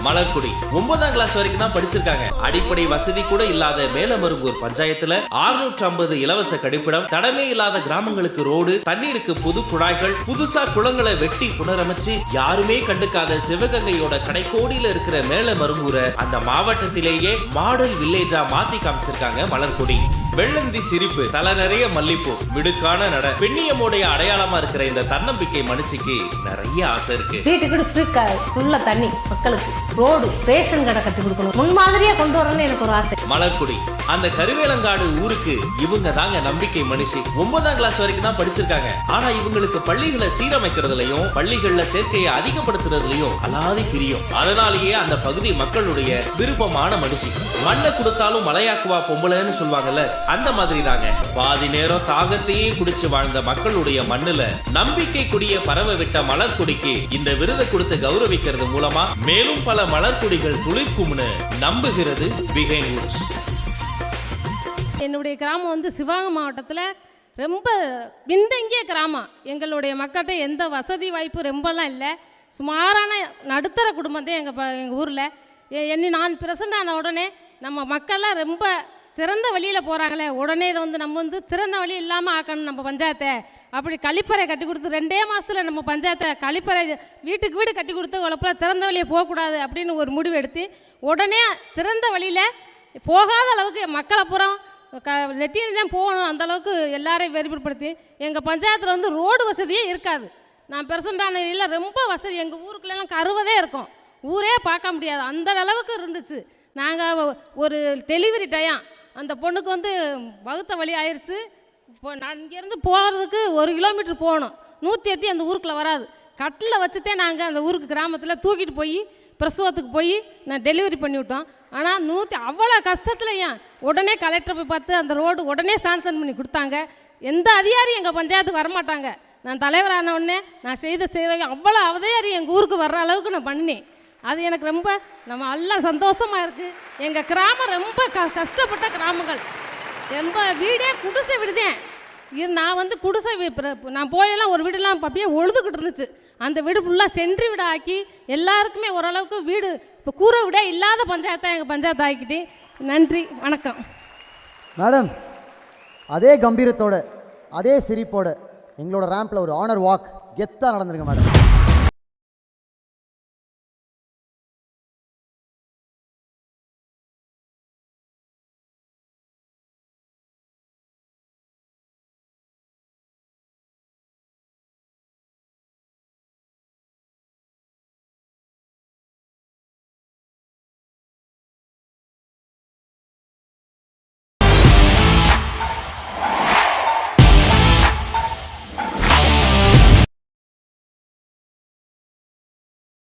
மலர்குடி 9ஆம் கிளாஸ் வரைக்கும் தான் படிச்சிருக்காங்க. அடிப்படை வசதி கூட இல்லாத மேலமருங்கூர் பஞ்சாயத்துல 650 இலவச கழிப்பிடம், தடமே இல்லாத கிராமங்களுக்கு ரோடு, தண்ணீருக்கு புது குழாய்கள், புதுசா குளங்களை வெட்டி புனரமைச்சு யாருமே கண்டுக்காத சிவகங்கையோட கடைக்கோடியில இருக்கிற மேலமருங்கூரை அந்த மாவட்டத்திலேயே மாடல் வில்லேஜா மாத்தி காமிச்சிருக்காங்க மலர்குடி. வெள்ளந்தி சிரிப்பு, தலை நிறைய மல்லிப்பூ, மிடுக்கான நட, பெண்ணியமோடைய அடையாளமா இருக்கிற இந்த தன்னம்பிக்கை மனுஷிக்கு நிறைய ஆசை இருக்கு. வீட்டுக்கு ஃபுல்லா தண்ணி, மக்களுக்கு ரோடு, ரேஷன் கடை கட்டி கொடுக்கணும், முன்மாதிரியா கொண்டு வரணும்னு எனக்கு ஒரு ஆசை. மலர்குடி அந்த கருவேலங்காடு ஊருக்கு இவங்க தாங்க நம்பிக்கை மனுஷி. 9ஆம் கிளாஸ் வரைக்கும் தான் படிச்சிருக்காங்க. ஆனா இவங்களுக்கு பள்ளிகளை சீரமைக்கிறதுலயும் பள்ளிகள்ல சேர்க்கையை அதிகப்படுத்துறதுலயும் அலாதி பிரியம். அதனாலேயே அந்த பகுதி மக்களுடைய விருப்பமான மனுஷி. மண்ணை கொடுத்தாலும் மலையாக்குவா பொம்பளைன்னு சொல்லுவாங்கல்ல, அந்த மாதிரி தாங்க. பாதி நேரம் தாகத்தையே குடிச்சு வாழ்ந்த மக்களுடைய மண்ணுல நம்பிக்கை கொடிய பரவ விட்ட மலர்குடிக்கு இந்த விருதை கொடுத்து கௌரவிக்கிறது மூலமா மேலும் பல மலர்குடிகள் துளிர்க்கும்னு நம்புகிறது பிஹைண்ட் வுட்ஸ். என்னுடைய கிராமம் வந்து சிவகங்கை மாவட்டத்தில் ரொம்ப பின்தங்கிய கிராமம். எங்களுடைய மக்கள்கிட்ட எந்த வசதி வாய்ப்பு ரொம்பலாம் இல்லை. சுமாரான நடுத்தர குடும்பம் தான் எங்கள் ஊரில். நான் பிரசன்ட் ஆன உடனே நம்ம மக்கள்லாம் ரொம்ப திறந்த வழியில் போகிறாங்களே, உடனே இதை வந்து நம்ம வந்து திறந்த வழி இல்லாமல் ஆக்கணும் நம்ம பஞ்சாயத்தை. அப்படி கழிப்பறை கட்டி கொடுத்து 2 மாதத்தில் நம்ம பஞ்சாயத்தை கழிப்பறை வீட்டுக்கு வீடு கட்டி கொடுத்து உழப்பில் திறந்த வழியை போகக்கூடாது அப்படின்னு ஒரு முடிவு எடுத்து உடனே திறந்த வழியில் போகாத அளவுக்கு மக்களை புறம் லெட்டின் தான் போகணும், அந்தளவுக்கு எல்லாரையும் வெறிப்படுத்தி எங்கள் பஞ்சாயத்தில் வந்து ரோடு வசதியே இருக்காது. நான் பெர்சன்டான இல்லை, ரொம்ப வசதி. எங்கள் ஊருக்குள்ளெல்லாம் கருவதே இருக்கும், ஊரே பார்க்க முடியாது, அந்த அளவுக்கு இருந்துச்சு. நாங்கள் ஒரு டெலிவரி டைம் அந்த பொண்ணுக்கு வந்து வகுத்த வழி ஆயிடுச்சு. இப்போ நான் இங்கேருந்து போகிறதுக்கு 1 கிலோமீட்டர் போகணும். 108 அந்த ஊருக்குள்ளே வராது. கட்டில் வச்சுட்டே நாங்கள் அந்த ஊருக்கு கிராமத்தில் தூக்கிட்டு போய் பிரசவத்துக்கு போய் நான் டெலிவரி பண்ணிவிட்டோம். ஆனால் அவ்வளோ கஷ்டத்தில் ஏன் உடனே கலெக்டரை போய் பார்த்து அந்த ரோடு உடனே சாங்ஷன் பண்ணி கொடுத்தாங்க. எந்த அதிகாரியும் எங்கள் பஞ்சாயத்துக்கு வரமாட்டாங்க. நான் தலைவரான உடனே நான் செய்த சேவை அவ்வளோ அவதாரி எங்கள் ஊருக்கு வர்ற அளவுக்கு நான் பண்ணினேன். அது எனக்கு ரொம்ப எல்லாம் சந்தோஷமாக இருக்குது. எங்கள் கிராமம் ரொம்ப கஷ்டப்பட்ட கிராமங்கள். ரொம்ப வீடே குடிசை விடுதேன். நான் வந்து குடிசை நான் போயெல்லாம் ஒரு வீடெல்லாம் அப்படியே ஒழுதுகிட்டு இருந்துச்சு. அந்த வீடு ஃபுல்லாக சென்ட்ரி வீடு ஆக்கி எல்லாருக்குமே ஓரளவுக்கு வீடு இப்போ கூரை வீடே இல்லாத பஞ்சாயத்தை எங்கள் பஞ்சாயத்து ஆக்கிட்டேன். நன்றி, வணக்கம். மேடம், அதே கம்பீரத்தோட அதே சிரிப்போட எங்களோட ரேம்பில் ஒரு ஆனர் வாக் கெத்தாக நடந்துருங்க மேடம்.